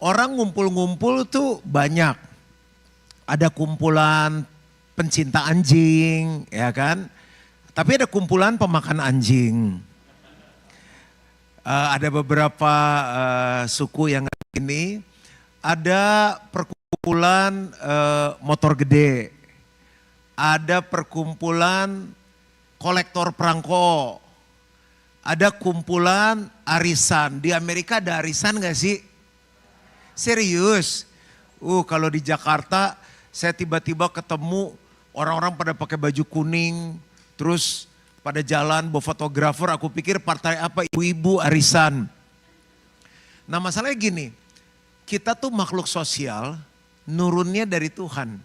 Orang ngumpul-ngumpul tuh banyak. Ada kumpulan pencinta anjing, ya kan? Tapi ada kumpulan pemakan anjing. Ada beberapa suku yang ini. Ada perkumpulan motor gede. Ada perkumpulan kolektor perangko. Ada kumpulan arisan. Di Amerika ada arisan gak sih? Serius. Kalau di Jakarta saya tiba-tiba ketemu orang-orang pada pakai baju kuning. Terus pada jalan bawa fotografer, aku pikir partai apa, ibu-ibu arisan. Nah masalahnya gini, kita tuh makhluk sosial, nurunnya dari Tuhan.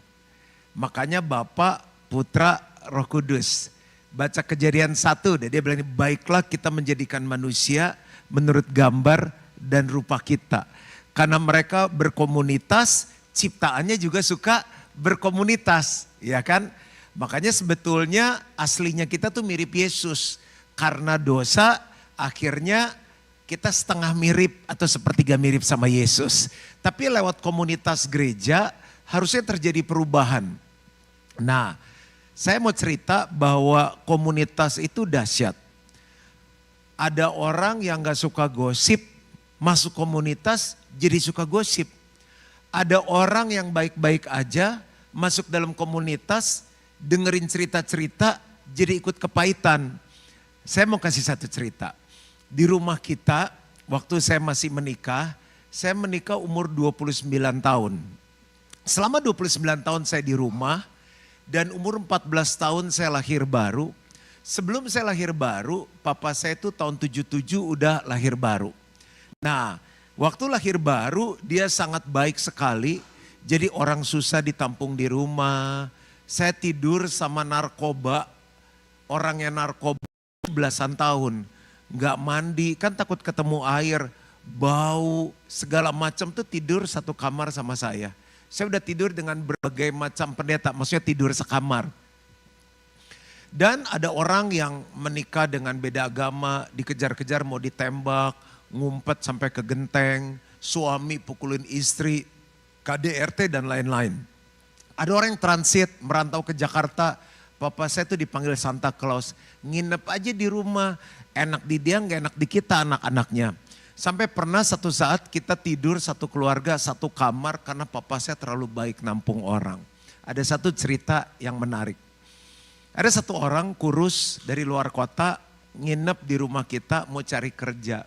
Makanya Bapa, Putra, Roh Kudus. Baca Kejadian 1, dia bilang, baiklah kita menjadikan manusia menurut gambar dan rupa kita. Karena mereka berkomunitas, ciptaannya juga suka berkomunitas, ya kan? Makanya sebetulnya aslinya kita tuh mirip Yesus. Karena dosa akhirnya kita setengah mirip atau sepertiga mirip sama Yesus. Tapi lewat komunitas gereja harusnya terjadi perubahan. Nah, saya mau cerita bahwa komunitas itu dahsyat. Ada orang yang gak suka gosip, masuk komunitas jadi suka gosip. Ada orang yang baik-baik aja, masuk dalam komunitas, dengerin cerita-cerita, jadi ikut kepahitan. Saya mau kasih satu cerita. Di rumah kita, waktu saya masih menikah, saya menikah umur 29 tahun. Selama 29 tahun saya di rumah, dan umur 14 tahun saya lahir baru. Sebelum saya lahir baru, papa saya itu tahun 77 udah lahir baru. Nah, waktu lahir baru dia sangat baik sekali. Jadi orang susah ditampung di rumah. Saya tidur sama narkoba, orang yang narkoba belasan tahun. Gak mandi, kan takut ketemu air, bau, segala macam tuh tidur satu kamar sama saya. Saya udah tidur dengan berbagai macam pendeta, maksudnya tidur sekamar. Dan ada orang yang menikah dengan beda agama, dikejar-kejar mau ditembak, ngumpet sampai ke genteng, suami pukulin istri, KDRT dan lain-lain. Ada orang yang transit merantau ke Jakarta, papa saya tuh dipanggil Santa Claus, nginep aja di rumah, enak di dia gak enak di kita anak-anaknya. Sampai pernah satu saat kita tidur satu keluarga, satu kamar karena papa saya terlalu baik nampung orang. Ada satu cerita yang menarik. Ada satu orang kurus dari luar kota nginep di rumah kita mau cari kerja.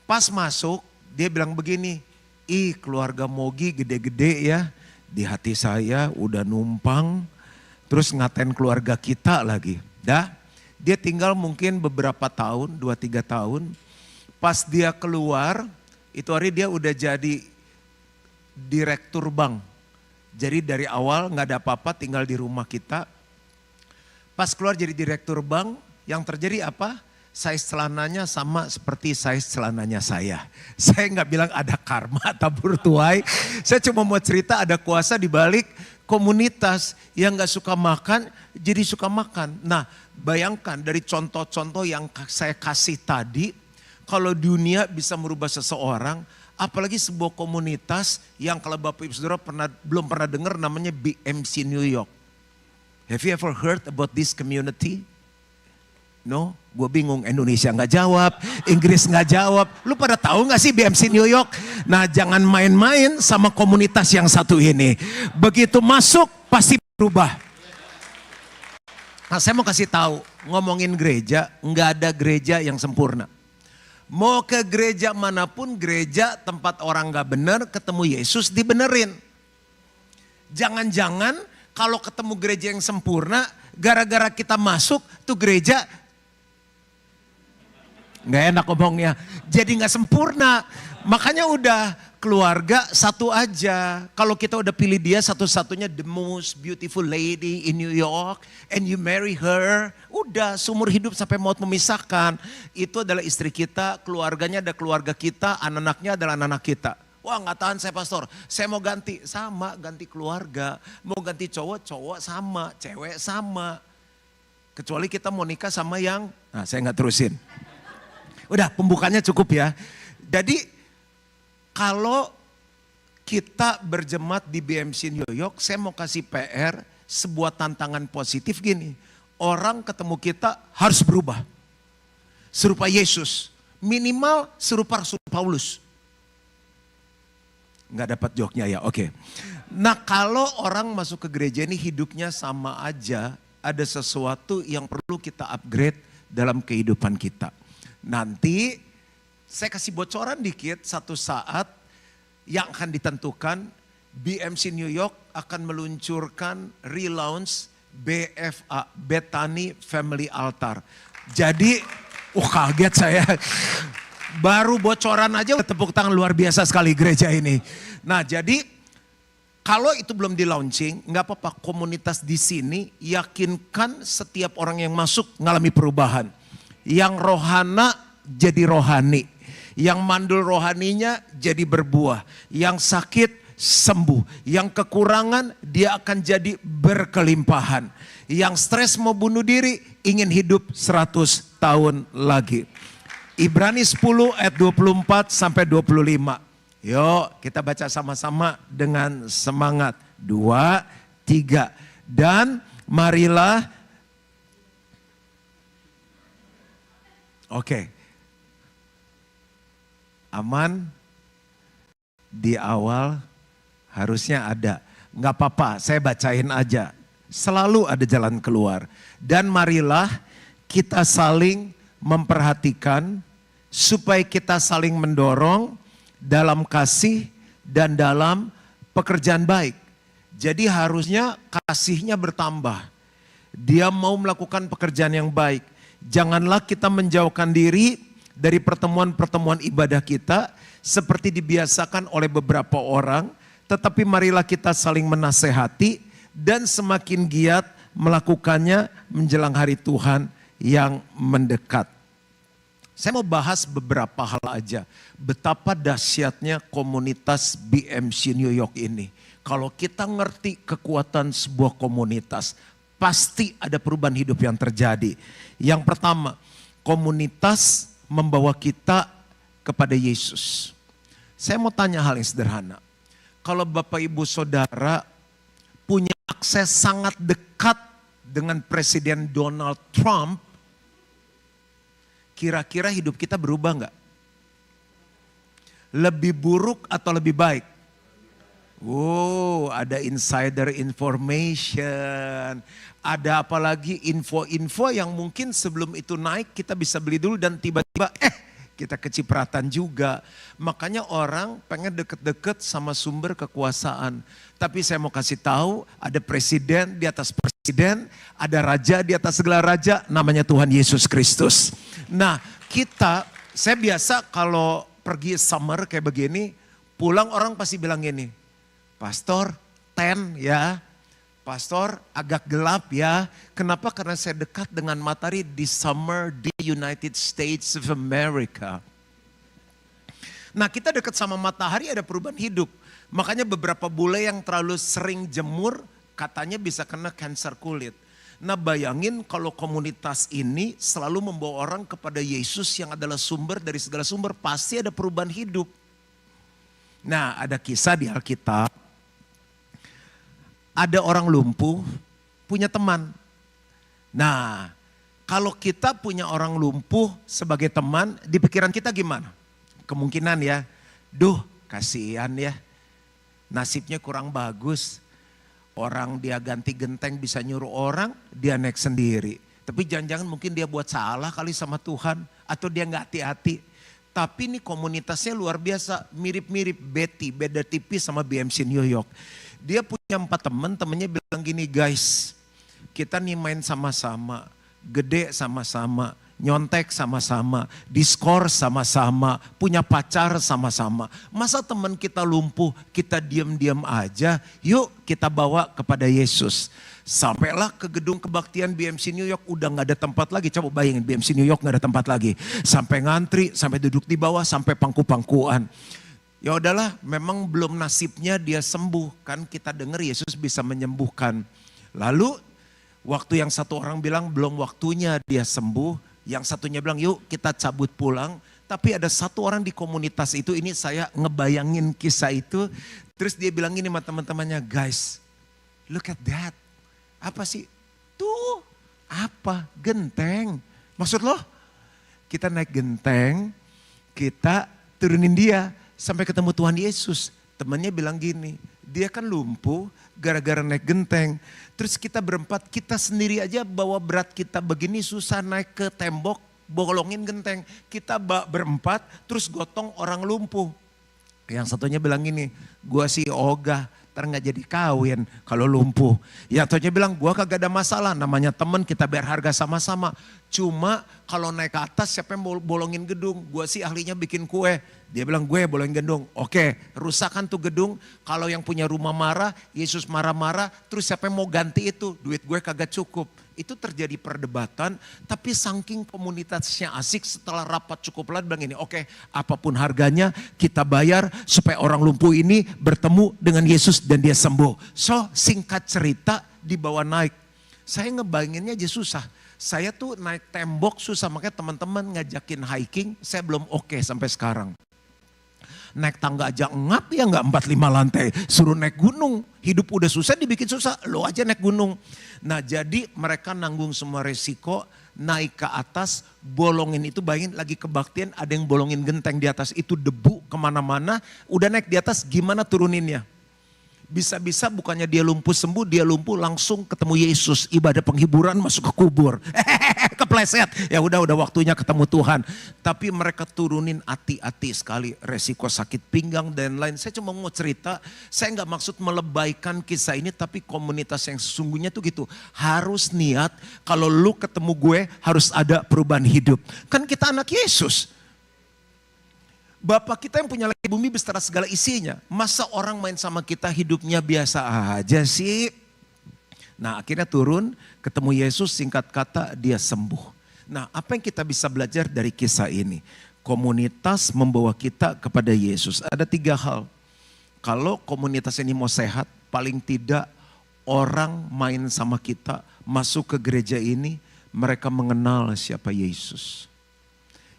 Pas masuk dia bilang begini, ih keluarga Mogi gede-gede ya. Di hati saya udah numpang, terus ngatain keluarga kita lagi. Dia tinggal mungkin beberapa tahun, 2-3 tahun. Pas dia keluar, itu hari dia udah jadi direktur bank. Jadi dari awal gak ada apa-apa, tinggal di rumah kita. Pas keluar jadi direktur bank, yang terjadi apa? Size celananya sama seperti size celananya saya. Saya nggak bilang ada karma tabur tuai. Saya cuma mau cerita ada kuasa di balik komunitas yang nggak suka makan jadi suka makan. Nah bayangkan dari contoh-contoh yang saya kasih tadi. Kalau dunia bisa merubah seseorang. Apalagi sebuah komunitas yang kalau Bapak Ibu Saudara belum pernah dengar namanya BMC New York. Have you ever heard about this community? No, gue bingung, Indonesia nggak jawab, Inggris nggak jawab. Lu pada tahu nggak sih BMC New York? Nah jangan main-main sama komunitas yang satu ini. Begitu masuk pasti berubah. Nah saya mau kasih tahu, ngomongin gereja, nggak ada gereja yang sempurna. Mau ke gereja manapun, gereja tempat orang nggak benar, ketemu Yesus dibenerin. Jangan-jangan kalau ketemu gereja yang sempurna, gara-gara kita masuk tuh gereja nggak enak ngomongnya, jadi nggak sempurna. Makanya udah keluarga satu aja. Kalau kita udah pilih dia satu-satunya the most beautiful lady in New York and you marry her, udah seumur hidup sampai maut memisahkan. Itu adalah istri kita, keluarganya ada keluarga kita, anak-anaknya adalah anak-anak kita. Wah nggak tahan saya pastor, saya mau ganti, sama ganti keluarga. Mau ganti cowok, cowok sama, cewek sama. Kecuali kita mau nikah sama yang, nah saya nggak terusin. Udah pembukaannya cukup ya. Jadi kalau kita berjemaat di BMC New York, saya mau kasih PR, sebuah tantangan positif gini. Orang ketemu kita harus berubah. Serupa Yesus. Minimal serupa Rasul Paulus. Nggak dapat joknya ya, oke. Nah kalau orang masuk ke gereja ini hidupnya sama aja, ada sesuatu yang perlu kita upgrade dalam kehidupan kita. Nanti saya kasih bocoran dikit, satu saat yang akan ditentukan, BMC New York akan meluncurkan relaunch BFA, Bethany Family Altar. Jadi, kaget saya. Baru bocoran aja tepuk tangan luar biasa sekali gereja ini. Nah jadi kalau itu belum di launching, nggak apa-apa, komunitas di sini yakinkan setiap orang yang masuk ngalami perubahan. Yang rohana jadi rohani. Yang mandul rohaninya jadi berbuah. Yang sakit sembuh. Yang kekurangan dia akan jadi berkelimpahan. Yang stres mau bunuh diri ingin hidup 100 tahun lagi. Ibrani 10 ayat 24 sampai 25. Yuk kita baca sama-sama dengan semangat. 2, 3. Dan marilah. Oke. Aman di awal harusnya ada. Nggak apa-apa, saya bacain aja. Selalu ada jalan keluar. Dan marilah kita saling memperhatikan supaya kita saling mendorong dalam kasih dan dalam pekerjaan baik. Jadi harusnya kasihnya bertambah. Dia mau melakukan pekerjaan yang baik. Janganlah kita menjauhkan diri dari pertemuan-pertemuan ibadah kita seperti dibiasakan oleh beberapa orang, tetapi marilah kita saling menasehati dan semakin giat melakukannya menjelang hari Tuhan yang mendekat. Saya mau bahas beberapa hal aja. Betapa dahsyatnya komunitas BMC New York ini. Kalau kita ngerti kekuatan sebuah komunitas, pasti ada perubahan hidup yang terjadi. Yang pertama, komunitas membawa kita kepada Yesus. Saya mau tanya hal yang sederhana. Kalau Bapak Ibu Saudara punya akses sangat dekat dengan Presiden Donald Trump, kira-kira hidup kita berubah nggak? Lebih buruk atau lebih baik? Ada insider information. Ada apalagi info-info yang mungkin sebelum itu naik kita bisa beli dulu dan tiba-tiba kita kecipratan juga. Makanya orang pengen deket-deket sama sumber kekuasaan. Tapi saya mau kasih tahu, ada presiden di atas presiden, ada raja di atas segala raja, namanya Tuhan Yesus Kristus. Nah saya biasa kalau pergi summer kayak begini, pulang orang pasti bilang gini, Pastor, ya. Pastor, agak gelap ya. Kenapa? Karena saya dekat dengan matahari di summer di United States of America. Nah kita dekat sama matahari ada perubahan hidup. Makanya beberapa bule yang terlalu sering jemur katanya bisa kena kanker kulit. Nah bayangin kalau komunitas ini selalu membawa orang kepada Yesus yang adalah sumber dari segala sumber. Pasti ada perubahan hidup. Nah ada kisah di Alkitab. Ada orang lumpuh punya teman. Nah kalau kita punya orang lumpuh sebagai teman, di pikiran kita gimana? Kemungkinan ya, kasihan ya, nasibnya kurang bagus. Orang dia ganti genteng bisa nyuruh orang, dia naik sendiri. Tapi jangan-jangan mungkin dia buat salah kali sama Tuhan, atau dia gak hati-hati. Tapi ini komunitasnya luar biasa, mirip-mirip Betty, beda tipis sama BMC New York. Dia punya 4 teman, temennya bilang gini, guys, kita nih main sama-sama, gede sama-sama, nyontek sama-sama, diskor sama-sama, punya pacar sama-sama. Masa teman kita lumpuh, kita diam-diam aja, yuk kita bawa kepada Yesus. Sampailah ke gedung kebaktian BMC New York, udah gak ada tempat lagi. Coba bayangin BMC New York gak ada tempat lagi. Sampai ngantri, sampai duduk di bawah, sampai pangku-pangkuan. Ya udahlah, memang belum nasibnya dia sembuh. Kan kita dengar Yesus bisa menyembuhkan. Lalu waktu yang satu orang bilang belum waktunya dia sembuh. Yang satunya bilang yuk kita cabut pulang. Tapi ada satu orang di komunitas itu, ini saya ngebayangin kisah itu. Terus dia bilang gini sama teman-temannya, guys, look at that. Apa sih? Tuh, apa? Genteng. Maksud lo? Kita naik genteng, kita turunin dia sampai ketemu Tuhan Yesus. Temannya bilang gini, dia kan lumpuh gara-gara naik genteng. Terus kita berempat, kita sendiri aja bawa berat kita begini susah naik ke tembok, bolongin genteng. Kita berempat terus gotong orang lumpuh. Yang satunya bilang gini, gua sih ogah, ntar gak jadi kawin kalau lumpuh. Yang satunya bilang, gua kagak ada masalah, namanya temen kita bayar harga sama-sama. Cuma kalau naik ke atas siapa yang bolongin gedung, gua sih ahlinya bikin kue. Dia bilang gue bolongin gedung, oke rusakan tuh gedung. Kalau yang punya rumah marah, Yesus marah-marah, terus siapa yang mau ganti itu, duit gue kagak cukup. Itu terjadi perdebatan, tapi saking komunitasnya asik setelah rapat cukup lama bilang ini, oke, apapun harganya kita bayar supaya orang lumpuh ini bertemu dengan Yesus dan dia sembuh. So singkat cerita dibawa naik. Saya ngebayanginnya aja susah. Saya tuh naik tembok susah, makanya teman-teman ngajakin hiking, saya belum oke sampai sekarang. Naik tangga aja ngap ya nggak 4-5 lantai, suruh naik gunung. Hidup udah susah dibikin susah, lo aja naik gunung. Nah jadi mereka nanggung semua resiko, naik ke atas, bolongin itu, bayangin lagi kebaktian ada yang bolongin genteng di atas, itu debu kemana-mana, udah naik di atas gimana turuninnya? Bisa-bisa bukannya dia lumpuh sembuh, dia lumpuh langsung ketemu Yesus, ibadah penghiburan masuk ke kubur. Kepleset, ya udah waktunya ketemu Tuhan. Tapi mereka turunin hati-hati sekali, resiko sakit pinggang dan lain. Saya cuma mau cerita, saya nggak maksud melebaikan kisah ini, tapi komunitas yang sesungguhnya tuh gitu. Harus niat, kalau lu ketemu gue harus ada perubahan hidup. Kan kita anak Yesus. Bapak kita yang punya langit bumi beserta segala isinya. Masa orang main sama kita hidupnya biasa aja sih. Nah akhirnya turun, ketemu Yesus, singkat kata dia sembuh. Nah apa yang kita bisa belajar dari kisah ini? Komunitas membawa kita kepada Yesus. Ada 3 hal. Kalau komunitas ini mau sehat, paling tidak orang main sama kita, masuk ke gereja ini, mereka mengenal siapa Yesus.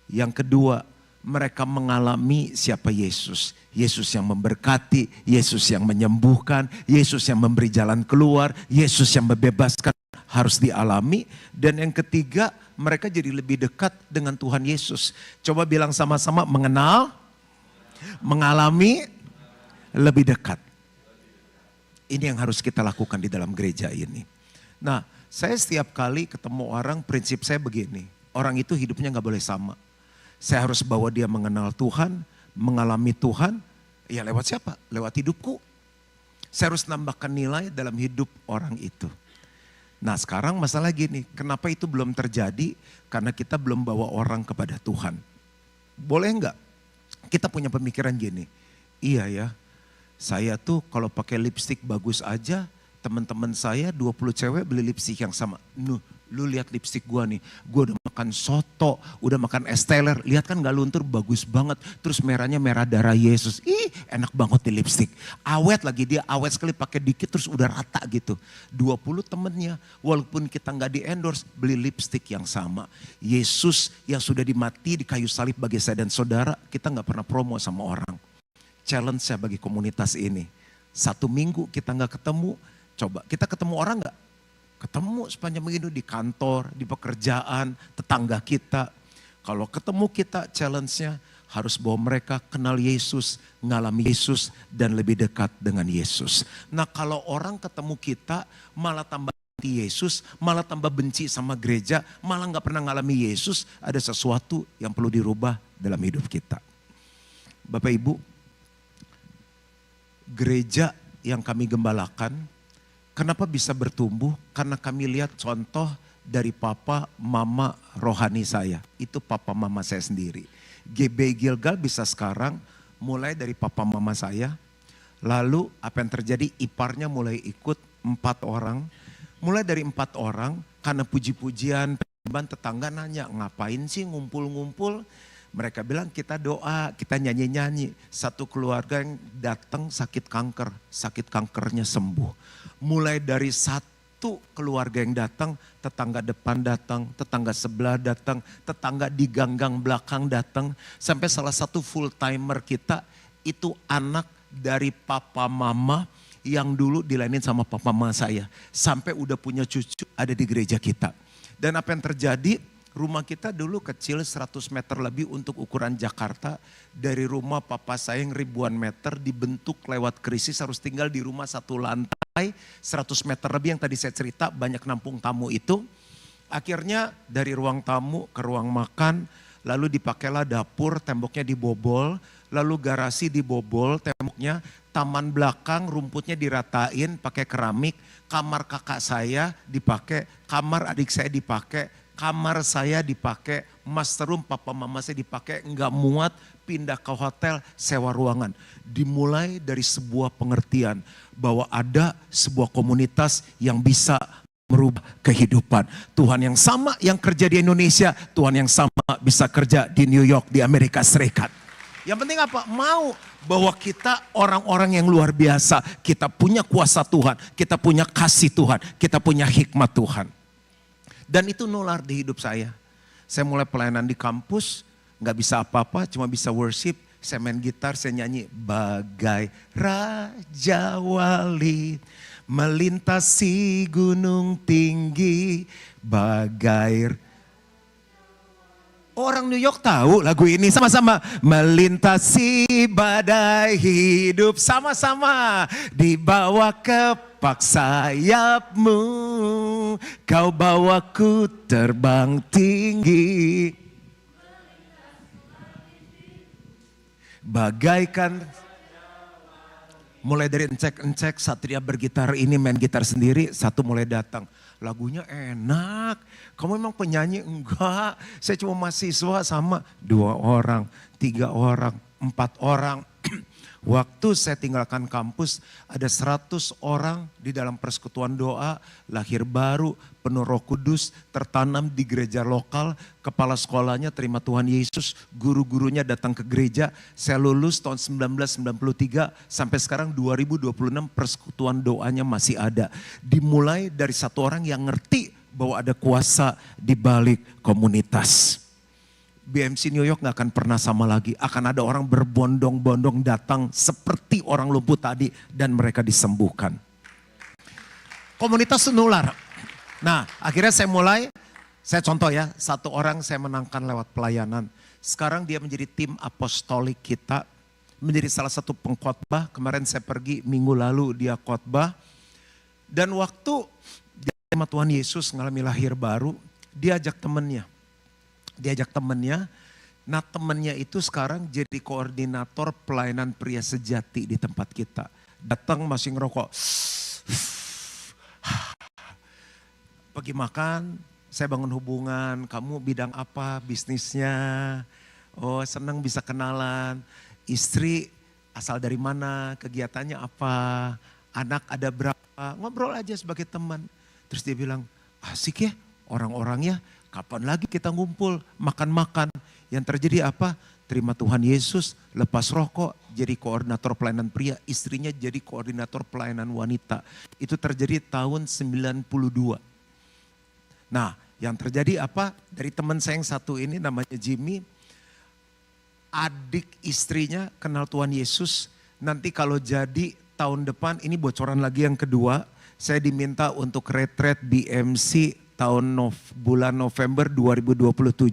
Yang kedua, mereka mengalami siapa Yesus. Yesus yang memberkati, Yesus yang menyembuhkan, Yesus yang memberi jalan keluar, Yesus yang membebaskan, harus dialami. Dan yang ketiga, mereka jadi lebih dekat dengan Tuhan Yesus. Coba bilang sama-sama, mengenal, mengalami, lebih dekat. Ini yang harus kita lakukan di dalam gereja ini. Nah, saya setiap kali ketemu orang, prinsip saya begini, orang itu hidupnya gak boleh sama. Saya harus bawa dia mengenal Tuhan, mengalami Tuhan, ya lewat siapa? Lewat hidupku. Saya harus nambahkan nilai dalam hidup orang itu. Nah sekarang masalah gini, kenapa itu belum terjadi? Karena kita belum bawa orang kepada Tuhan. Boleh enggak? Kita punya pemikiran gini, iya ya, saya tuh kalau pakai lipstik bagus aja, teman-teman saya 20 cewek beli lipstik yang sama. Lu lihat lipstik gua nih, gua udah makan soto, udah makan es teler, lihat kan gak luntur, bagus banget. Terus merahnya merah darah Yesus, ih enak banget nih lipstik. Awet lagi, dia awet sekali, pakai dikit terus udah rata gitu. 20 temennya, walaupun kita gak di endorse, beli lipstik yang sama. Yesus yang sudah dimati di kayu salib bagi saya dan saudara, kita gak pernah promo sama orang. Challenge saya bagi komunitas ini, 1 minggu kita gak ketemu, coba kita ketemu orang gak? Ketemu sepanjang minggu di kantor, di pekerjaan, tetangga kita. Kalau ketemu kita challenge-nya harus bawa mereka kenal Yesus, ngalami Yesus dan lebih dekat dengan Yesus. Nah kalau orang ketemu kita malah tambah anti Yesus, malah tambah benci sama gereja, malah gak pernah ngalami Yesus, ada sesuatu yang perlu dirubah dalam hidup kita. Bapak Ibu, gereja yang kami gembalakan, kenapa bisa bertumbuh? Karena kami lihat contoh dari papa mama rohani saya. Itu papa mama saya sendiri. GB Gilgal bisa sekarang mulai dari papa mama saya. Lalu apa yang terjadi? Iparnya mulai ikut 4 orang. Mulai dari 4 orang karena puji-pujian, tetangga nanya ngapain sih ngumpul-ngumpul. Mereka bilang kita doa, kita nyanyi-nyanyi. Satu keluarga yang datang sakit kanker, sakit kankernya sembuh. Mulai dari satu keluarga yang datang, tetangga depan datang, tetangga sebelah datang, tetangga di ganggang belakang datang. Sampai salah satu full timer kita itu anak dari papa mama yang dulu dilainin sama papa mama saya. Sampai udah punya cucu ada di gereja kita. Dan apa yang terjadi, rumah kita dulu kecil 100 meter lebih untuk ukuran Jakarta. Dari rumah papa saya yang ribuan meter dibentuk lewat krisis harus tinggal di rumah satu lantai 100 meter lebih yang tadi saya cerita banyak nampung tamu itu. Akhirnya dari ruang tamu ke ruang makan, lalu dipakailah dapur, temboknya dibobol, lalu garasi dibobol temboknya, taman belakang rumputnya diratain pakai keramik, kamar kakak saya dipakai, kamar adik saya dipakai, kamar saya dipakai, master room papa mama saya dipakai, enggak muat, pindah ke hotel, sewa ruangan. Dimulai dari sebuah pengertian bahwa ada sebuah komunitas yang bisa merubah kehidupan. Tuhan yang sama yang kerja di Indonesia, Tuhan yang sama bisa kerja di New York, di Amerika Serikat. Yang penting apa? Mau bahwa kita orang-orang yang luar biasa, kita punya kuasa Tuhan, kita punya kasih Tuhan, kita punya hikmat Tuhan. Dan itu nular di hidup saya. Saya mulai pelayanan di kampus, gak bisa apa-apa, cuma bisa worship. Saya main gitar, saya nyanyi. Bagai Raja Wali, melintasi gunung tinggi. Bagai... Orang New York tahu lagu ini sama-sama. Melintasi badai hidup sama-sama. Dibawa kepak sayapmu. Kau bawaku terbang tinggi. Bagaikan. Mulai dari encek-encek Satria bergitar ini main gitar sendiri. Satu mulai datang. Lagunya enak, kamu memang penyanyi? Enggak, saya cuma mahasiswa sama 2 orang, 3 orang, 4 orang. Waktu saya tinggalkan kampus ada 100 orang di dalam persekutuan doa, lahir baru, penuh Roh Kudus, tertanam di gereja lokal, kepala sekolahnya terima Tuhan Yesus, guru-gurunya datang ke gereja. Saya lulus tahun 1993 sampai sekarang 2026 persekutuan doanya masih ada. Dimulai dari satu orang yang ngerti bahwa ada kuasa di balik komunitas. BMC New York gak akan pernah sama lagi. Akan ada orang berbondong-bondong datang seperti orang lumpuh tadi dan mereka disembuhkan. Komunitas nular. Nah akhirnya saya contoh ya, satu orang saya menangkan lewat pelayanan. Sekarang dia menjadi tim apostolik kita, menjadi salah satu pengkhotbah. Kemarin saya pergi minggu lalu dia khotbah. Dan waktu dia sama Tuhan Yesus ngalami lahir baru, dia ajak temennya. Nah temennya itu sekarang jadi koordinator pelayanan pria sejati di tempat kita. Datang masih ngerokok. Pergi makan, saya bangun hubungan, kamu bidang apa bisnisnya? Oh senang bisa kenalan, istri asal dari mana, kegiatannya apa, anak ada berapa, ngobrol aja sebagai teman. Terus dia bilang, asik ya orang-orangnya. Kapan lagi kita ngumpul, makan-makan. Yang terjadi apa? Terima Tuhan Yesus, lepas rokok, jadi koordinator pelayanan pria, istrinya jadi koordinator pelayanan wanita. Itu terjadi tahun 92. Nah, yang terjadi apa? Dari teman saya yang satu ini namanya Jimmy, adik istrinya kenal Tuhan Yesus. Nanti kalau jadi tahun depan, ini bocoran lagi yang kedua, saya diminta untuk retret BMC bulan November 2027.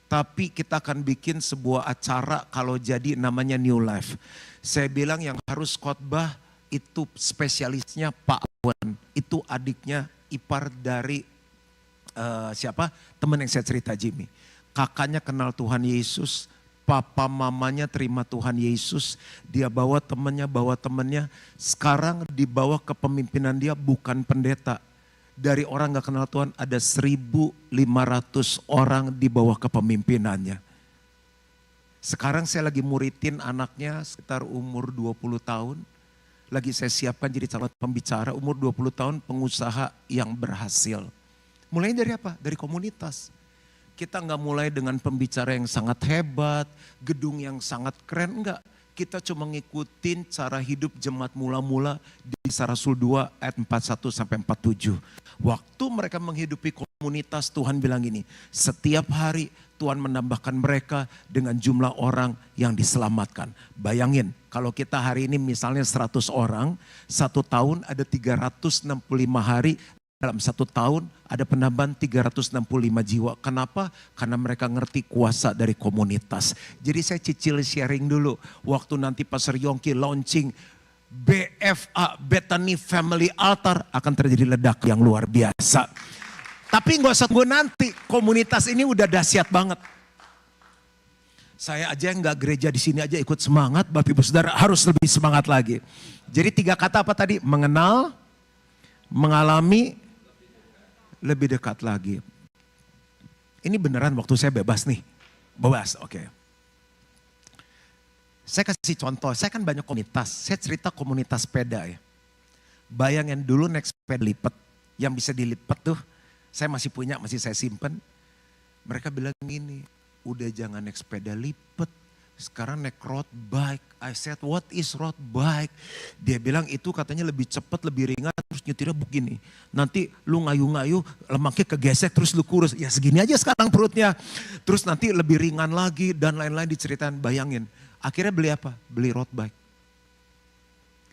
Tapi kita akan bikin sebuah acara kalau jadi namanya New Life. Saya bilang yang harus khotbah itu spesialisnya Pak Awan. Itu adiknya ipar dari siapa? Teman yang saya cerita Jimmy. Kakaknya kenal Tuhan Yesus. Papa mamanya terima Tuhan Yesus. Dia bawa temannya. Sekarang dibawa kepemimpinan dia bukan pendeta. Dari orang gak kenal Tuhan ada 1.500 orang di bawah kepemimpinannya. Sekarang saya lagi muridin anaknya sekitar umur 20 tahun. Lagi saya siapkan jadi calon pembicara umur 20 tahun, pengusaha yang berhasil. Mulai dari apa? Dari komunitas. Kita gak mulai dengan pembicara yang sangat hebat, gedung yang sangat keren, enggak. Kita cuma ngikutin cara hidup jemaat mula-mula di Kisah Rasul 2 ayat 41 sampai 47. Waktu mereka menghidupi komunitas, Tuhan bilang gini, setiap hari Tuhan menambahkan mereka dengan jumlah orang yang diselamatkan. Bayangin, kalau kita hari ini misalnya 100 orang, 1 tahun ada 365 hari, dalam 1 tahun ada penambahan 365 jiwa. Kenapa? Karena mereka ngerti kuasa dari komunitas. Jadi saya cicil sharing dulu. Waktu nanti Pastor Yongki launching BFA, Bethany Family Altar, akan terjadi ledak yang luar biasa. Tapi gak usah tunggu nanti, komunitas ini udah dahsyat banget. Saya aja yang gak gereja di sini aja ikut semangat, Bapak Ibu Saudara harus lebih semangat lagi. Jadi 3 kata apa tadi? Mengenal, mengalami, lebih dekat lagi. Ini beneran waktu saya bebas nih. Bebas, oke. Saya kasih contoh, saya kan banyak komunitas. Saya cerita komunitas sepeda ya. Bayangin dulu naik sepeda lipat. Yang bisa dilipat tuh, saya masih punya, masih saya simpen. Mereka bilang gini, udah jangan naik sepeda lipat. Sekarang naik road bike. I said, what is road bike? Dia bilang itu katanya lebih cepat, lebih ringan, terus nyetirnya begini. Nanti lu ngayu-ngayu, lemaknya kegesek, terus lu kurus. Ya segini aja sekarang perutnya. Terus nanti lebih ringan lagi dan lain-lain diceritain. Bayangin, akhirnya beli apa? Beli road bike.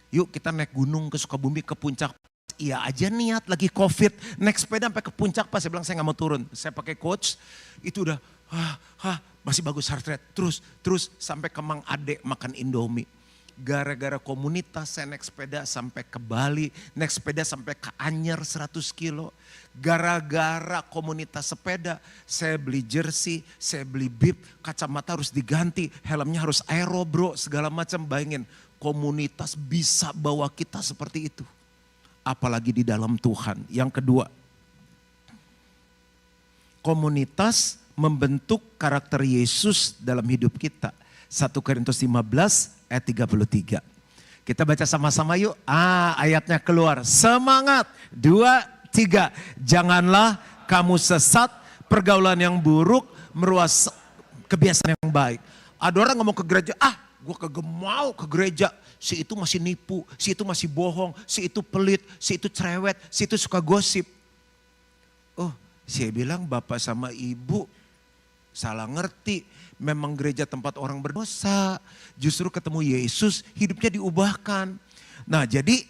Yuk kita naik gunung ke Sukabumi, ke puncak. Iya aja niat lagi COVID, naik sepeda sampai ke puncak pas saya bilang saya gak mau turun. Saya pakai coach, itu udah masih bagus heart rate. Terus sampai ke Mang Ade makan Indomie. Gara-gara komunitas saya naik sepeda sampai ke Bali, naik sepeda sampai ke Anyer 100 kilo. Gara-gara komunitas sepeda saya beli jersey, saya beli bib, kacamata harus diganti, helmnya harus aero bro, segala macam. Bayangin komunitas bisa bawa kita seperti itu. Apalagi di dalam Tuhan. Yang kedua, komunitas membentuk karakter Yesus dalam hidup kita. 1 Korintus 15 ayat 33. Kita baca sama-sama yuk. Ayatnya keluar. Semangat. 2, 3. Janganlah kamu sesat, pergaulan yang buruk meruas kebiasaan yang baik. Ada orang ngomong ke gereja, gue kagak mau ke gereja. Si itu masih nipu, si itu masih bohong, si itu pelit, si itu cerewet, si itu suka gosip. Oh, saya bilang bapak sama ibu salah ngerti. Memang gereja tempat orang berdosa. Justru ketemu Yesus hidupnya diubahkan. Nah jadi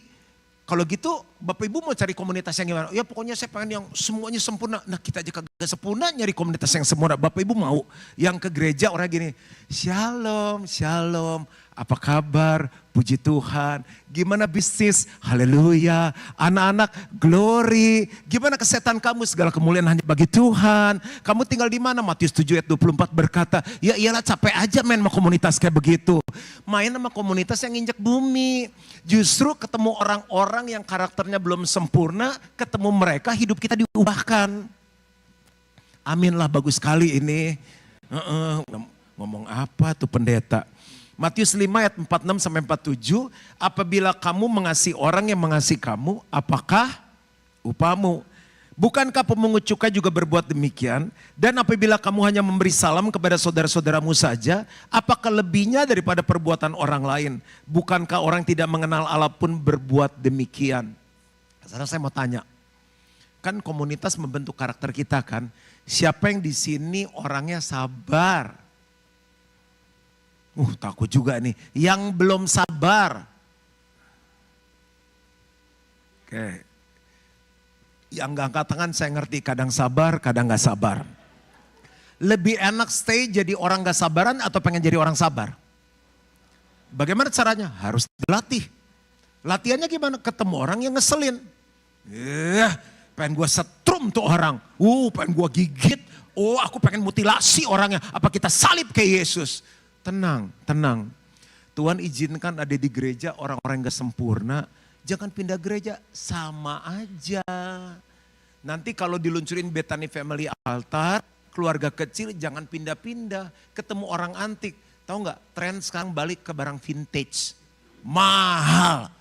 kalau gitu Bapak Ibu mau cari komunitas yang gimana? Ya pokoknya saya pengen yang semuanya sempurna. Nah kita aja kagak sempurna nyari komunitas yang sempurna. Bapak Ibu mau yang ke gereja orang gini. Shalom, shalom. Apa kabar? Puji Tuhan. Gimana bisnis? Haleluya. Anak-anak, glory. Gimana kesehatan kamu? Segala kemuliaan hanya bagi Tuhan. Kamu tinggal di mana? Matius 7 ayat 24 berkata, ya iyalah capek aja main sama komunitas kayak begitu. Main sama komunitas yang injek bumi. Justru ketemu orang-orang yang karakternya belum sempurna, ketemu mereka hidup kita diubahkan. Amin lah, bagus sekali ini. Ngomong apa tuh pendeta? Matius 5 ayat 46 sampai 47, apabila kamu mengasihi orang yang mengasihi kamu, apakah upamu? Bukankah pemungut cukai juga berbuat demikian? Dan apabila kamu hanya memberi salam kepada saudara-saudaramu saja, apakah lebihnya daripada perbuatan orang lain? Bukankah orang tidak mengenal Allah pun berbuat demikian? Sekarang saya mau tanya, kan komunitas membentuk karakter kita kan? Siapa yang di sini orangnya sabar? Takut juga nih. Yang belum sabar. Oke. Yang gak angkat tangan saya ngerti kadang sabar, kadang gak sabar. Lebih enak stay jadi orang gak sabaran atau pengen jadi orang sabar? Bagaimana caranya? Harus dilatih. Latihannya gimana? Ketemu orang yang ngeselin. Pengen gue setrum tuh orang. Pengen gue gigit. Aku pengen mutilasi orangnya. Apa kita salib kayak Yesus? Tenang, tenang. Tuhan izinkan ada di gereja orang-orang yang gak sempurna. Jangan pindah gereja, sama aja. Nanti kalau diluncurin Bethany Family Altar, keluarga kecil jangan pindah-pindah. Ketemu orang antik. Tahu gak, tren sekarang balik ke barang vintage. Mahal.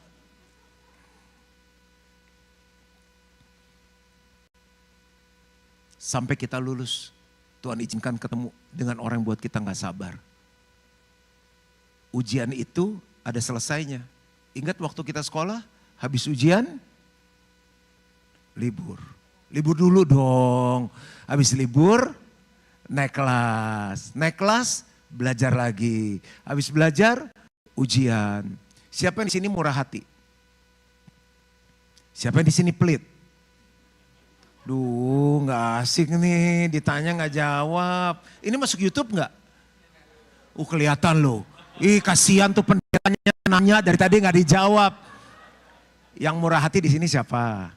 Sampai kita lulus, Tuhan izinkan ketemu dengan orang yang buat kita gak sabar. ujian itu ada selesainya. Ingat waktu kita sekolah, habis ujian, libur. Libur dulu dong. Habis libur, naik kelas. Naik kelas, belajar lagi. Habis belajar, ujian. Siapa yang di sini murah hati? Siapa yang di sini pelit? Duh, nggak asik nih, ditanya nggak jawab. Ini masuk YouTube nggak? Kelihatan loh. Kasihan tuh pendetanya nanya dari tadi nggak dijawab. Yang murah hati di sini siapa?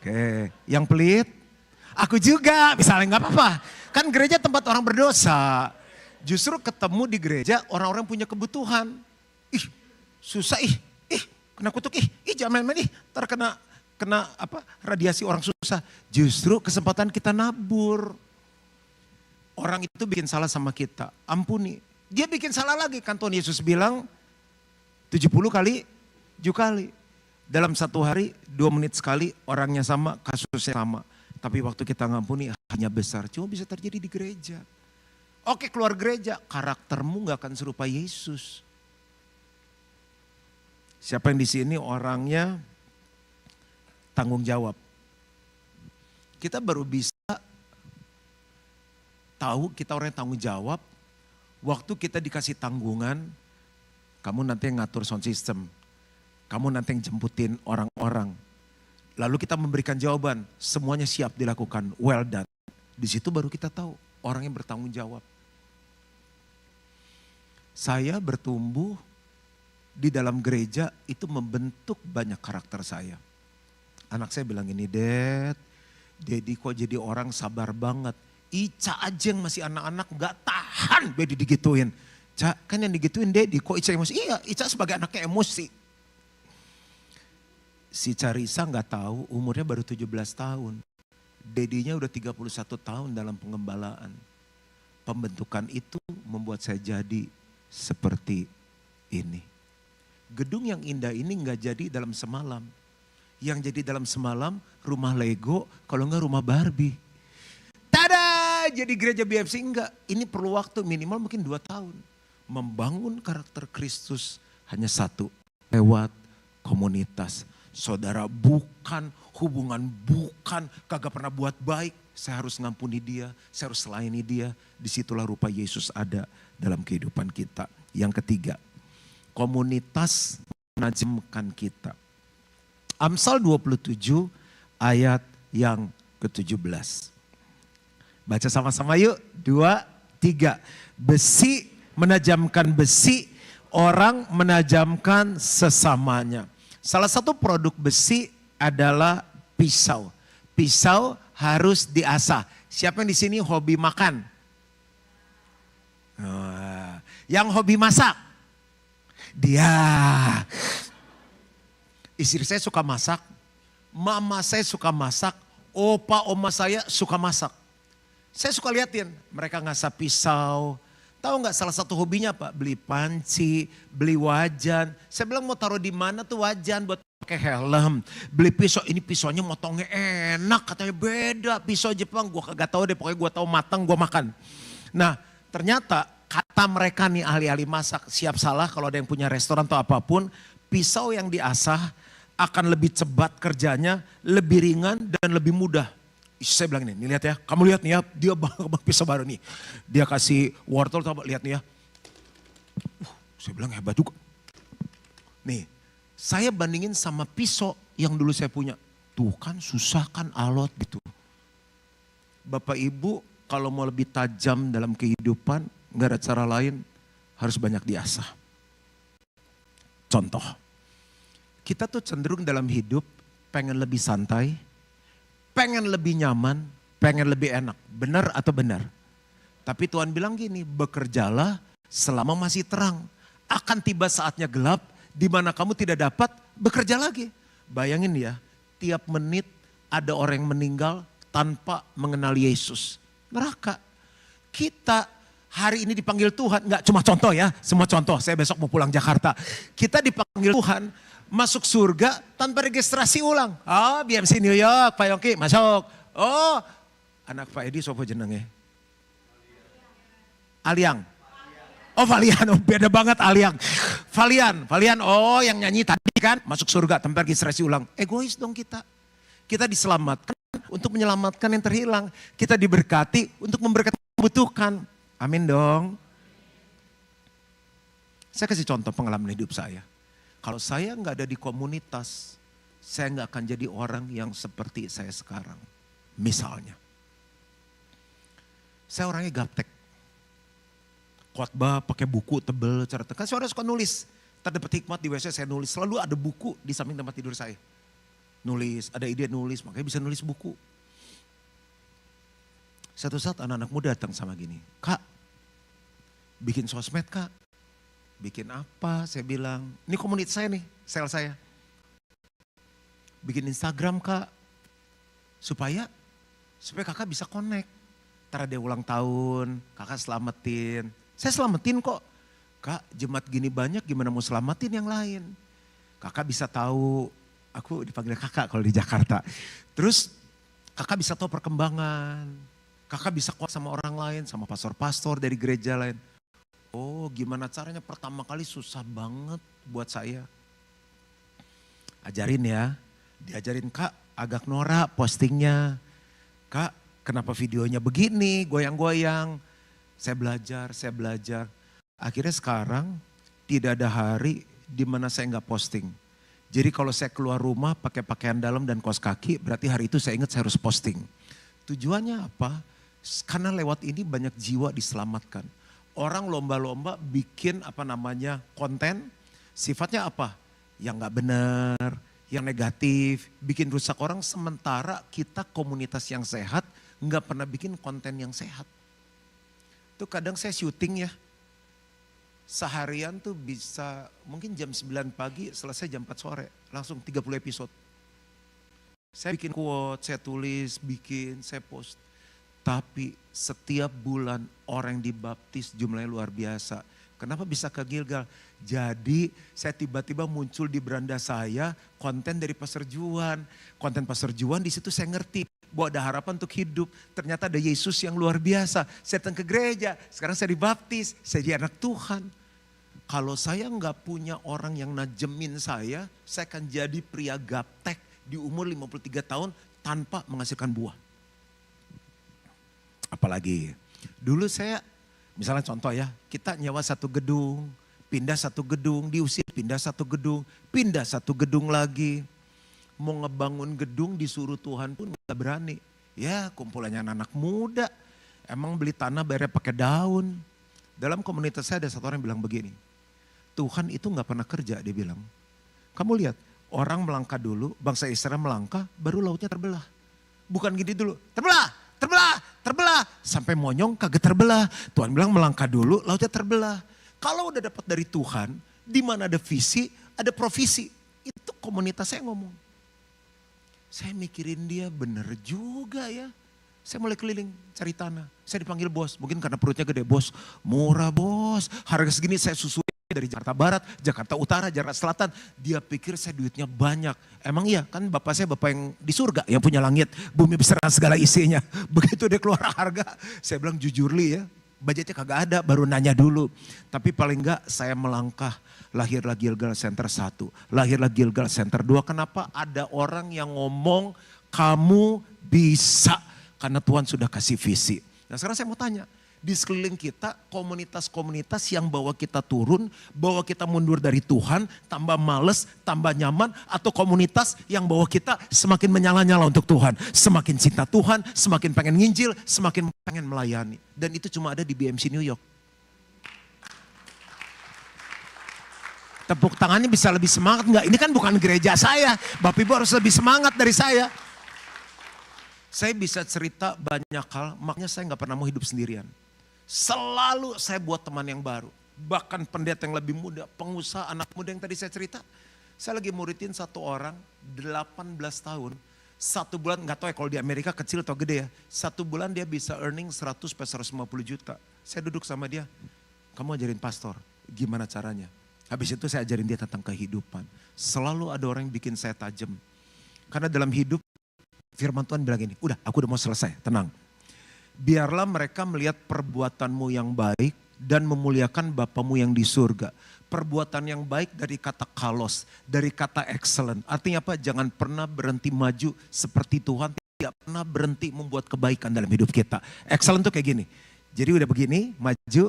Oke, yang pelit? Aku juga, misalnya nggak apa-apa. Kan gereja tempat orang berdosa. Justru ketemu di gereja orang-orang punya kebutuhan. Susah kena kutuk jangan main-main terkena radiasi orang susah. Justru kesempatan kita nabur. Orang itu bikin salah sama kita, ampuni. Dia bikin salah lagi, kan Tuhan Yesus bilang 70 kali, 7 kali. Dalam satu hari 2 menit sekali orangnya sama, kasusnya sama. Tapi waktu kita ngampuni hanya besar, cuma bisa terjadi di gereja. Oke, keluar gereja, karaktermu gak akan serupa Yesus. Siapa yang di sini orangnya tanggung jawab? Kita baru bisa tahu kita orang yang tanggung jawab waktu kita dikasih tanggungan. Kamu nanti yang ngatur sound system, kamu nanti yang jemputin orang-orang. Lalu kita memberikan jawaban, semuanya siap dilakukan, well done. Di situ baru kita tahu orang yang bertanggung jawab. Saya bertumbuh di dalam gereja itu membentuk banyak karakter saya. Anak saya bilang ini, Dedi kok jadi orang sabar banget. Ica aja yang masih anak-anak gak tahan Dedi digituin. Ca, kan yang digituin Dedi, kok Ica emosi? Iya, Ica sebagai anaknya emosi. Si Carisa gak tahu umurnya baru 17 tahun. Dedinya udah 31 tahun dalam pengembalaan. Pembentukan itu membuat saya jadi seperti ini. Gedung yang indah ini gak jadi dalam semalam. Yang jadi dalam semalam rumah Lego, kalau enggak rumah Barbie. Tada, jadi gereja BFC enggak. Ini perlu waktu minimal mungkin 2 tahun. Membangun karakter Kristus hanya satu, lewat komunitas. Saudara bukan, hubungan bukan, kagak pernah buat baik. Saya harus ngampuni dia, saya harus selayani dia. Disitulah rupa Yesus ada dalam kehidupan kita. Yang ketiga, komunitas menajamkan kita. Amsal 27 ayat yang ke-17. Baca sama-sama yuk, 2, 3. Besi menajamkan besi, orang menajamkan sesamanya. Salah satu produk besi adalah pisau. Pisau harus diasah. Siapa yang di sini hobi makan? Yang hobi masak? Dia. Istri saya suka masak, mama saya suka masak, opa oma saya suka masak. Saya suka liatin mereka ngasah pisau. Tahu nggak salah satu hobinya apa? Beli panci, beli wajan. Saya bilang mau taruh di mana tuh wajan buat pakai helm. Beli pisau, ini pisaunya motongnya enak, katanya beda pisau Jepang. Gue kagak tahu deh, pokoknya gue tahu matang gue makan. Nah ternyata kata mereka nih ahli-ahli masak, siap salah kalau ada yang punya restoran atau apapun, pisau yang diasah akan lebih cepat kerjanya, lebih ringan dan lebih mudah. Saya bilang ini lihat ya, kamu lihat nih ya, dia bang pisau baru nih. Dia kasih wortel, lihat nih ya. Saya bilang hebat juga. Nih, saya bandingin sama pisau yang dulu saya punya. Tuh kan susah kan alot gitu. Bapak Ibu kalau mau lebih tajam dalam kehidupan, nggak ada cara lain, harus banyak diasah. Contoh. Kita tuh cenderung dalam hidup pengen lebih santai, pengen lebih nyaman, pengen lebih enak. Benar atau benar? Tapi Tuhan bilang gini, bekerjalah selama masih terang. Akan tiba saatnya gelap, di mana kamu tidak dapat bekerja lagi. Bayangin ya, tiap menit ada orang yang meninggal tanpa mengenal Yesus. Neraka. Kita hari ini dipanggil Tuhan, nggak cuma contoh ya, semua contoh. Saya besok mau pulang Jakarta. Kita dipanggil Tuhan, masuk surga tanpa registrasi ulang. BMC New York, Pak Yongki masuk. Oh, anak Pak Edi sopo jenenge? Aliang. Oh Valian, oh, beda banget Aliang. Valian, oh yang nyanyi tadi kan, masuk surga, tempat registrasi ulang. Egois dong kita. Kita diselamatkan untuk menyelamatkan yang terhilang. Kita diberkati untuk memberkati yang membutuhkan. Amin dong. Saya kasih contoh pengalaman hidup saya. Kalau saya nggak ada di komunitas, saya nggak akan jadi orang yang seperti saya sekarang. Misalnya, saya orangnya gaptek. Khotbah pakai buku tebel, catatan. Kan saya udah suka nulis. Terdapat hikmat di WC saya nulis. Selalu ada buku di samping tempat tidur saya. Nulis, ada ide nulis, makanya bisa nulis buku. Satu saat anak-anak muda datang sama gini. Kak, bikin sosmed kak. Bikin apa? Saya bilang, ini komunitas saya nih, sel saya. Bikin Instagram kak. Supaya kakak bisa connect. Ntar ada ulang tahun, kakak selamatin. Saya selamatin kok. Kak, jemaat gini banyak gimana mau selamatin yang lain. Kakak bisa tahu, aku dipanggil kakak kalau di Jakarta. Terus kakak bisa tahu perkembangan. Kakak bisa kuat sama orang lain, sama pastor-pastor dari gereja lain. Oh gimana caranya, pertama kali susah banget buat saya. Ajarin ya, diajarin kak agak norak postingnya. Kak kenapa videonya begini, goyang-goyang. Saya belajar. Akhirnya sekarang tidak ada hari di mana saya nggak posting. Jadi kalau saya keluar rumah pakai pakaian dalam dan kaos kaki, berarti hari itu saya ingat saya harus posting. Tujuannya apa? Karena lewat ini banyak jiwa diselamatkan. Orang lomba-lomba bikin konten, sifatnya apa? Yang nggak benar, yang negatif, bikin rusak orang. Sementara kita komunitas yang sehat, nggak pernah bikin konten yang sehat. Tuh kadang saya syuting ya, seharian tuh bisa mungkin jam 9 pagi selesai jam 4 sore, langsung 30 episode. Saya bikin quote, saya tulis, saya post. Tapi setiap bulan orang yang dibaptis jumlahnya luar biasa. Kenapa bisa ke Gilgal? Jadi saya tiba-tiba muncul di beranda saya konten dari Pastor Juan. Konten Pastor Juan di situ saya ngerti bahwa ada harapan untuk hidup. Ternyata ada Yesus yang luar biasa. Saya datang ke gereja, sekarang saya dibaptis, saya jadi anak Tuhan. Kalau saya nggak punya orang yang najemin saya akan jadi pria gaptek di umur 53 tahun tanpa menghasilkan buah. Apalagi dulu saya, misalnya contoh ya, kita nyewa satu gedung, pindah satu gedung, diusir, pindah satu gedung lagi. Mau ngebangun gedung disuruh Tuhan pun gak berani. Ya kumpulannya anak muda, emang beli tanah bayarnya pakai daun. Dalam komunitas saya ada satu orang yang bilang begini, Tuhan itu gak pernah kerja, dia bilang. Kamu lihat, orang melangkah dulu, bangsa Israel melangkah, baru lautnya terbelah. Bukan gini dulu, terbelah, sampai monyong kagak terbelah. Tuhan bilang melangkah dulu, lautnya terbelah. Kalau udah dapat dari Tuhan, di mana ada visi, ada provisi. Itu komunitas saya ngomong. Saya mikirin dia bener juga ya. Saya mulai keliling cari tanah. Saya dipanggil bos, mungkin karena perutnya gede. Bos, murah bos, harga segini saya susui dari Jakarta Barat, Jakarta Utara, Jakarta Selatan. Dia pikir saya duitnya banyak. Emang iya, kan bapak saya bapak yang di surga, yang punya langit, bumi beserta segala isinya. Begitu dia keluar harga, saya bilang jujur li ya, budgetnya kagak ada, baru nanya dulu. Tapi paling enggak saya melangkah, lahirlah Gilgal Center 1, lahirlah Gilgal Center 2. Kenapa? Ada orang yang ngomong kamu bisa, karena Tuhan sudah kasih visi. Nah sekarang saya mau tanya, di sekeliling kita komunitas-komunitas yang bawa kita turun, bawa kita mundur dari Tuhan, tambah males, tambah nyaman, atau komunitas yang bawa kita semakin menyala-nyala untuk Tuhan, semakin cinta Tuhan, semakin pengen nginjil, semakin pengen melayani. Dan itu cuma ada di BMC New York. Tepuk tangannya bisa lebih semangat enggak? Ini kan bukan gereja saya, Bapak Ibu harus lebih semangat dari saya. Saya bisa cerita banyak hal, makanya saya nggak pernah mau hidup sendirian. Selalu saya buat teman yang baru. Bahkan pendeta yang lebih muda, pengusaha, anak muda yang tadi saya cerita. Saya lagi muridin satu orang, 18 tahun. Satu bulan, nggak tahu ya kalau di Amerika kecil atau gede ya. Satu bulan dia bisa earning 100-150 juta. Saya duduk sama dia, kamu ajarin pastor, gimana caranya? Habis itu saya ajarin dia tentang kehidupan. Selalu ada orang yang bikin saya tajam. Karena dalam hidup, firman Tuhan bilang gini, udah aku udah mau selesai, tenang. Biarlah mereka melihat perbuatanmu yang baik dan memuliakan Bapamu yang di surga. Perbuatan yang baik dari kata kalos, dari kata excellent. Artinya apa? Jangan pernah berhenti maju seperti Tuhan tidak pernah berhenti membuat kebaikan dalam hidup kita. Excellent tuh kayak gini. Jadi udah begini, maju,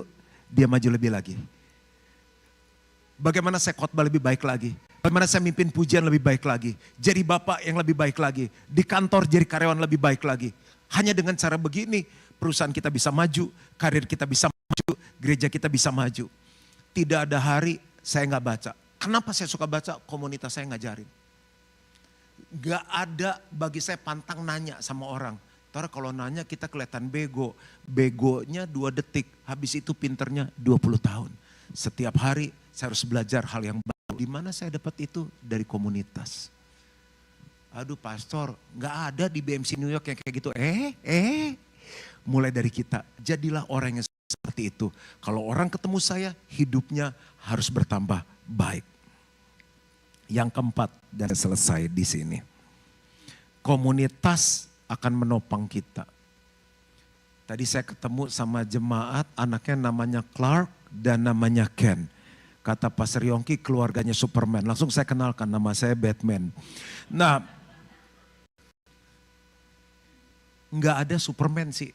dia maju lebih lagi. Bagaimana saya khotbah lebih baik lagi. Bagaimana saya mimpin pujian lebih baik lagi. Jadi bapak yang lebih baik lagi. Di kantor jadi karyawan lebih baik lagi. Hanya dengan cara begini, perusahaan kita bisa maju, karir kita bisa maju, gereja kita bisa maju. Tidak ada hari saya nggak baca. Kenapa saya suka baca? Komunitas saya ngajarin. Gak ada bagi saya pantang nanya sama orang. Karena kalau nanya kita kelihatan bego. Begonya 2 detik, habis itu pinternya 20 tahun. Setiap hari saya harus belajar hal yang baru. Di mana saya dapat itu? Dari komunitas. Aduh pastor, gak ada di BMC New York yang kayak gitu. Mulai dari kita, jadilah orang yang seperti itu. Kalau orang ketemu saya, hidupnya harus bertambah baik. Yang keempat dan selesai di sini. Komunitas akan menopang kita. Tadi saya ketemu sama jemaat, anaknya namanya Clark dan namanya Ken. Kata Pastor Yongki keluarganya Superman. Langsung saya kenalkan, nama saya Batman. Nah, nggak ada Superman sih.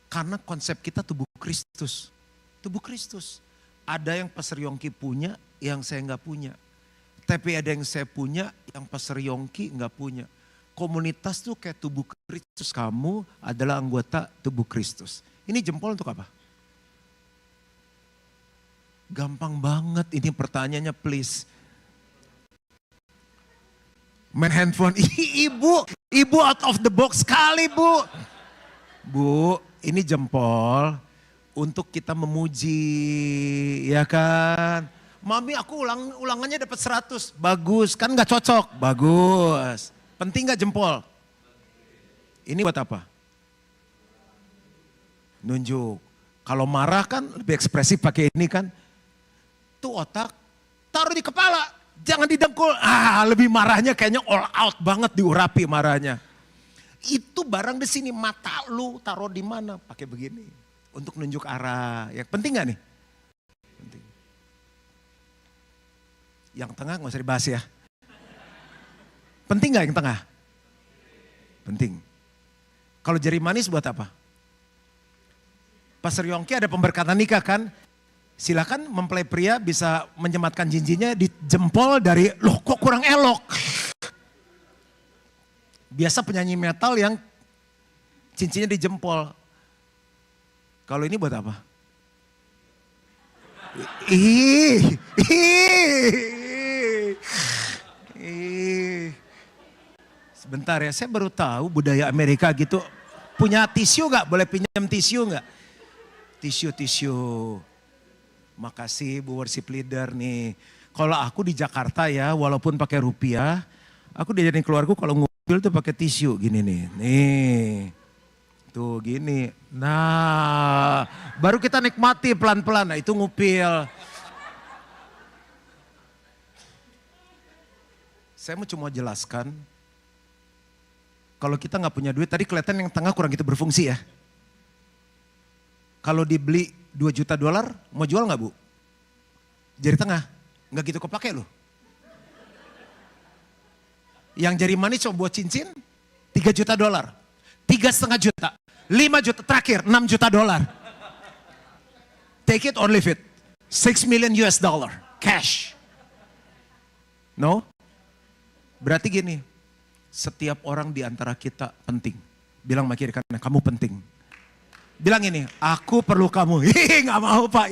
Karena konsep kita tubuh Kristus. Tubuh Kristus. Ada yang Pastor Yongki punya, yang saya nggak punya. Tapi ada yang saya punya, yang Pastor Yongki nggak punya. Komunitas tuh kayak tubuh Kristus. Kamu adalah anggota tubuh Kristus. Ini jempol untuk apa? Gampang banget ini pertanyaannya please. Main handphone. Ibu out of the box sekali bu. Bu, ini jempol untuk kita memuji, ya kan? Mami aku ulangannya dapat 100. Bagus, kan gak cocok? Bagus. Penting gak jempol? Ini buat apa? Nunjuk. Kalau marah kan lebih ekspresif pakai ini kan. Tuh otak, taruh di kepala. Jangan didengkul. Lebih marahnya kayaknya all out banget diurapi marahnya. Itu barang di sini, mata lu taruh di mana? Pakai begini. Untuk nunjuk arah. Ya, penting gak nih? Penting. Yang tengah gak usah dibahas ya. Penting gak yang tengah? Penting. Kalau jari manis buat apa? Pastor Yongki ada pemberkatan nikah kan? Silakan mempelai pria bisa menyematkan cincinnya di jempol dari, loh kok kurang elok. Biasa penyanyi metal yang cincinnya di jempol. Kalau ini buat apa? Sebentar ya, saya baru tahu budaya Amerika gitu. Punya tisu gak? Boleh pinjam tisu gak? Tisu. Makasih Bu Worship Leader nih. Kalau aku di Jakarta ya, walaupun pakai rupiah, aku diajarin keluarga kalau ngumpul tuh pakai tisu gini nih. Nih, tuh gini. Nah, baru kita nikmati pelan-pelan. Nah itu ngupil. Saya mau cuma jelaskan. Kalau kita nggak punya duit, tadi kelihatan yang tengah kurang gitu berfungsi ya. Kalau dibeli $2 juta, mau jual nggak bu? Jari tengah, nggak gitu kepake loh. Yang jari manis coba buat cincin, $3 juta, 3,5 juta, 5 juta, terakhir $6 juta. Take it or leave it, $6 million cash. No? Berarti gini, setiap orang di antara kita penting. Bilang sama kiri kanan, kamu penting. Bilang ini, aku perlu kamu. Gak mau pak.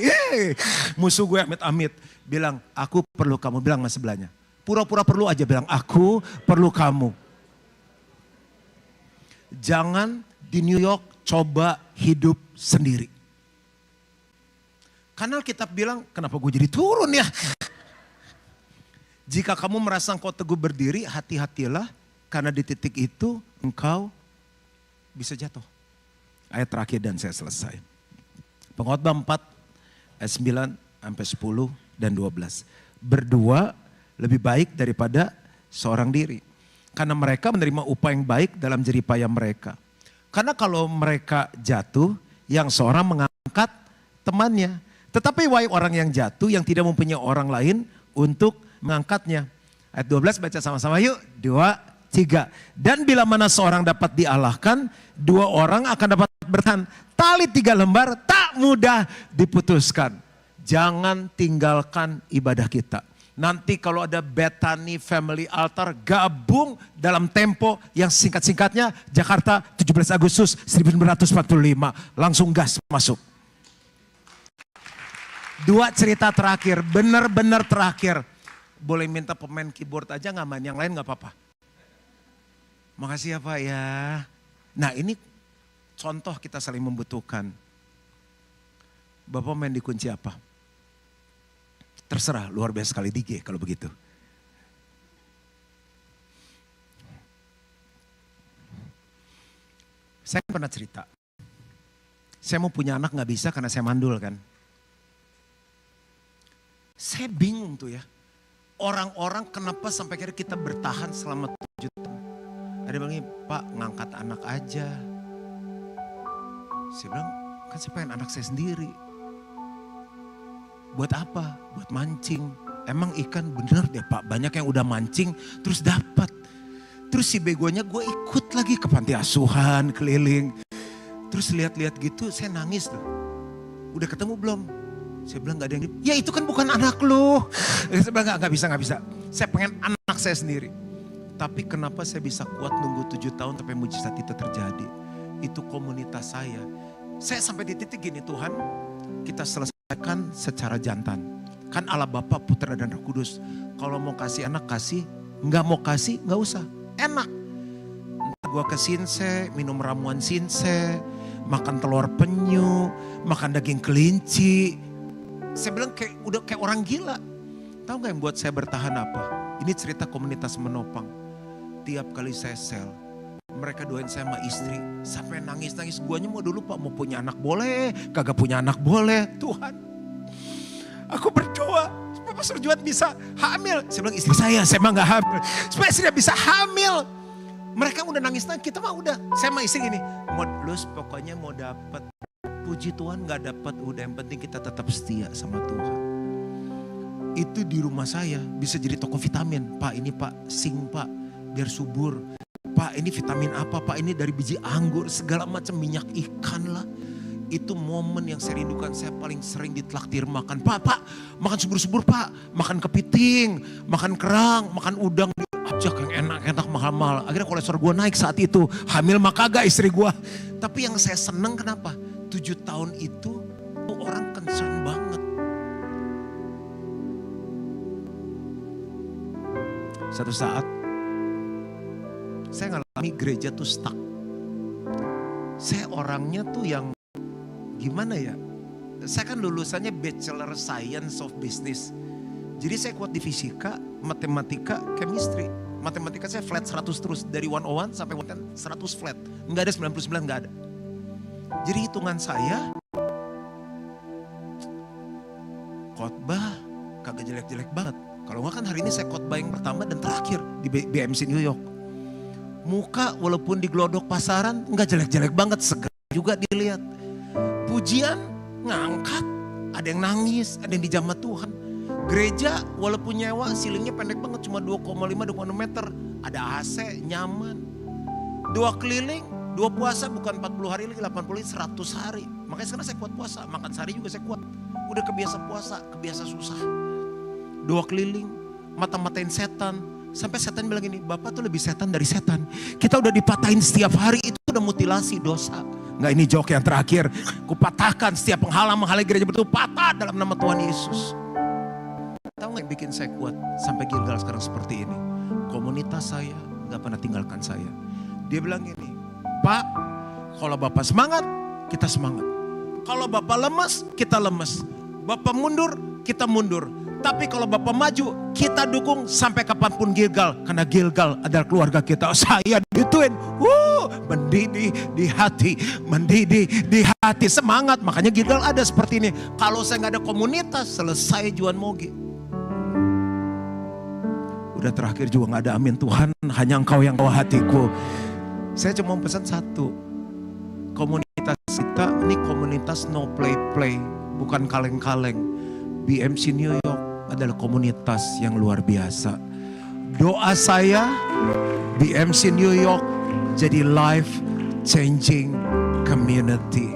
Musuh gue amit-amit. Bilang, aku perlu kamu. Bilang sama sebelahnya. Pura-pura perlu aja bilang, aku perlu kamu. Jangan di New York coba hidup sendiri. Karena Alkitab bilang, kenapa gue jadi turun ya? Jika kamu merasa engkau teguh berdiri, hati-hatilah. Karena di titik itu engkau bisa jatuh. Ayat terakhir dan saya selesai. Pengkhotbah 4 ayat 9 sampai 10 dan 12. Berdua lebih baik daripada seorang diri. Karena mereka menerima upah yang baik dalam jerih payah mereka. Karena kalau mereka jatuh, yang seorang mengangkat temannya. Tetapi wahai orang yang jatuh yang tidak mempunyai orang lain untuk mengangkatnya. Ayat 12 baca sama-sama yuk. 2, 3. Dan bila mana seorang dapat dialahkan, 2 orang akan dapat bertahan. Tali 3 lembar tak mudah diputuskan. Jangan tinggalkan ibadah kita. Nanti kalau ada Bethany Family Altar, gabung dalam tempo yang singkat-singkatnya. Jakarta 17 Agustus 1945. Langsung gas masuk. 2 cerita terakhir, benar-benar terakhir. Boleh minta pemain keyboard aja nggak main, yang lain nggak apa-apa. Makasih ya Pak ya. Nah ini contoh kita saling membutuhkan. Bapak main di kunci apa? Terserah, luar biasa sekali di G kalau begitu. Saya pernah cerita. Saya mau punya anak gak bisa karena saya mandul kan. Saya bingung tuh ya. Orang-orang kenapa sampai akhirnya kita bertahan selama 7 tahun. Ada yang bilang, Pak ngangkat anak aja. Saya bilang, kan saya pengen anak saya sendiri. Buat apa? Buat mancing. Emang ikan bener deh Pak, banyak yang udah mancing terus dapat. Terus si begonya gue ikut lagi ke panti asuhan, keliling. Terus lihat-lihat gitu saya nangis tuh. Udah ketemu belum? Saya bilang gak ada yang, ya itu kan bukan anak lu. Saya bilang gak bisa. Saya pengen anak saya sendiri. Tapi kenapa saya bisa kuat nunggu 7 tahun sampai mujizat itu terjadi? Itu komunitas saya. Saya sampai di titik gini, Tuhan kita selesaikan secara jantan. Kan Allah Bapa, Putra dan Roh Kudus. Kalau mau kasih anak kasih, nggak mau kasih nggak usah. Enak. Entah gua ke sinse, minum ramuan sinse, makan telur penyu, makan daging kelinci. Saya bilang udah kayak orang gila. Tahu nggak yang buat saya bertahan apa? Ini cerita komunitas menopang. Tiap kali saya sel, mereka doain saya sama istri. Sampai nangis-nangis. Guanya mau dulu Pak, mau punya anak boleh. Kagak punya anak boleh. Tuhan, aku berdoa supaya Pastor Juat bisa hamil. Saya bilang istri saya mah gak hamil. Supaya istri bisa hamil. Mereka udah nangis-nangis, kita mah udah. Saya sama istri gini, pokoknya mau dapat. Puji Tuhan gak dapat, udah yang penting kita tetap setia sama Tuhan. Itu di rumah saya bisa jadi toko vitamin. Pak ini Pak, sing Pak, biar subur. Pak ini vitamin apa, Pak ini dari biji anggur, segala macam minyak ikan lah. Itu momen yang saya rindukan, saya paling sering ditraktir makan. Pak, makan subur-subur Pak, makan kepiting, makan kerang, makan udang. Ajak yang enak-enak, mahal-mahal. Akhirnya kolesterol gue naik saat itu, hamil mah kagak istri gue. Tapi yang saya seneng kenapa? 7 tahun itu orang concern banget. Satu saat, saya ngalami gereja tuh stuck. Saya orangnya tuh yang gimana ya. Saya kan lulusannya Bachelor Science of Business. Jadi saya kuat di fisika, matematika, chemistry. Matematika saya flat 100 terus. Dari 101 sampai 100 flat. Enggak ada 99, enggak ada. Jadi hitungan saya, khotbah kagak jelek-jelek banget. Kalau enggak kan hari ini saya khotbah yang pertama dan terakhir di BMC New York. Muka walaupun digelodok pasaran enggak jelek-jelek banget, segar juga dilihat. Pujian ngangkat, ada yang nangis, ada yang dijamah Tuhan. Gereja walaupun nyewa silingnya pendek banget, cuma 2,5-2,6 meter. Ada AC, nyaman. 2 keliling, 2 puasa bukan 40 hari lagi, 80 lagi 100 hari. Makanya sekarang saya kuat puasa, makan sehari juga saya kuat. Udah kebiasa puasa, kebiasa susah. 2 keliling, mata-matain setan. Sampai setan bilang gini, Bapak tuh lebih setan dari setan. Kita udah dipatahin setiap hari, itu udah mutilasi dosa. Enggak, ini joke yang terakhir. Kupatahkan setiap menghalang gereja betul, patah dalam nama Tuhan Yesus. Tahu gak yang bikin saya kuat sampai Gilgal sekarang seperti ini? Komunitas saya gak pernah tinggalkan saya. Dia bilang gini, Pak, kalau Bapak semangat, kita semangat. Kalau Bapak lemes, kita lemes. Bapak mundur, kita mundur. Tapi kalau Bapak maju, kita dukung sampai kapanpun Gilgal. Karena Gilgal adalah keluarga kita. Saya dituin, mendidih di hati, mendidih di hati. Semangat, makanya Gilgal ada seperti ini. Kalau saya gak ada komunitas, selesai Juan Moge. Udah terakhir juga gak ada amin Tuhan, hanya Engkau yang tahu hatiku. Saya cuma mau pesan satu, komunitas kita ini komunitas no play. bukan kaleng-kaleng. BMC New York adalah komunitas yang luar biasa. Doa saya, BMC New York jadi life changing community.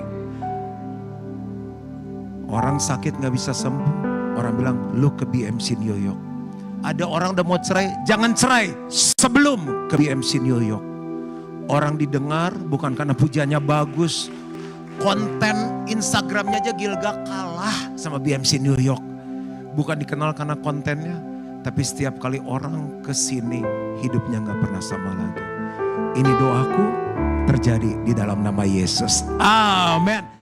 Orang sakit gak bisa sembuh, orang bilang lu ke BMC New York. Ada orang udah mau cerai, jangan cerai sebelum ke BMC New York. Orang didengar bukan karena pujiannya bagus, konten Instagramnya aja Gilga kalah sama BMC New York. Bukan dikenal karena kontennya, tapi setiap kali orang kesini hidupnya gak pernah sama lagi. Ini doaku terjadi di dalam nama Yesus. Amin.